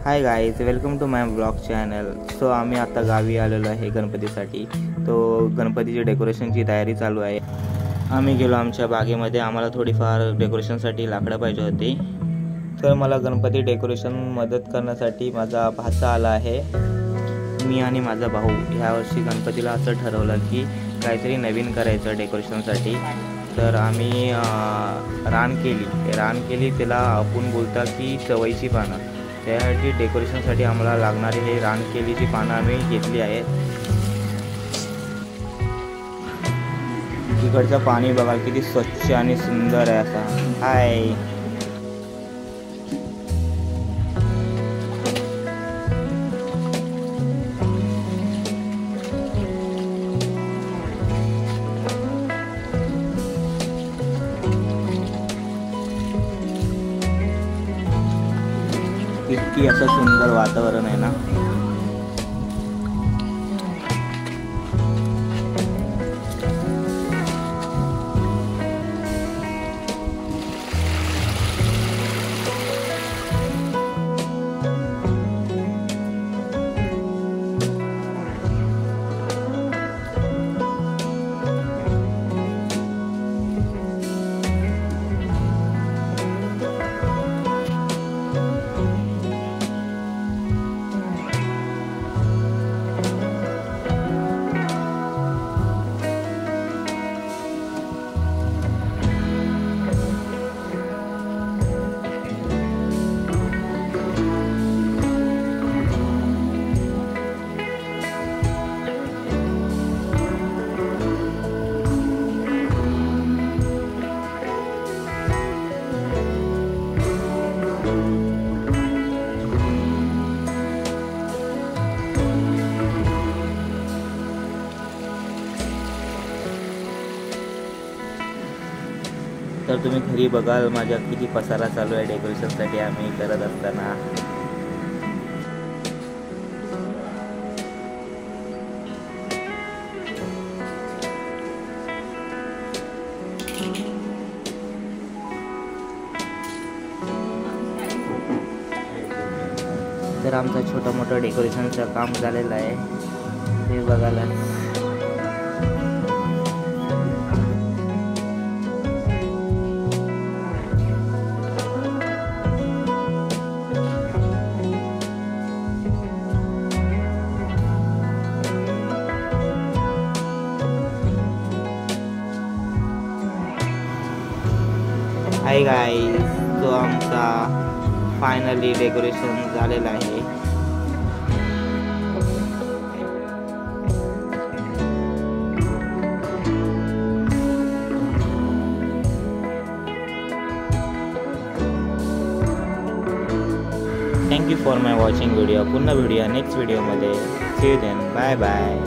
High guys, welcome to my blog channel. So आम्ही आता गावी आलेलो आहे गणपतीसाठी. तो गणपतीची डेकोरेशनची तयारी चालू आहे. आम्ही गेलो आमच्या बागेमध्ये. आम्हाला थोडीफार डेकोरेशनसाठी लाकडं पाहिजे होती. तर मला गणपती डेकोरेशन मदत करण्यासाठी माझा भाचा आला आहे. मी आणि माझा भाऊ ह्यावर्षी गणपतीला असं ठरवलं की काहीतरी नवीन करायचं डेकोरेशनसाठी. तर आम्ही रान केली त्याला आपण बोलता की चवईची पानं. त्यासाठी डेकोरेशनसाठी आम्हाला लागणारे हे रानकेलीची पानं आम्ही घेतली आहेत. इकडचं पाणी बघा किती स्वच्छ आणि सुंदर आहे असा. हाय, किती असं सुंदर वातावरण आहे ना. तर तुम्ही घरी बघाल माझ्या किती पसारा चालू आहे डेकोरेशनसाठी आम्ही करत असताना. तर आमचं छोटं मोठं डेकोरेशनचं काम झालेलं आहे ते बघायला. हाय गाईज, तो आमचा फायनली डेकोरेशन झालेला आहे. Thank you for my watching video. पुन्हा व्हिडिओ नेक्स्ट व्हिडिओमध्ये. See you then. Bye bye.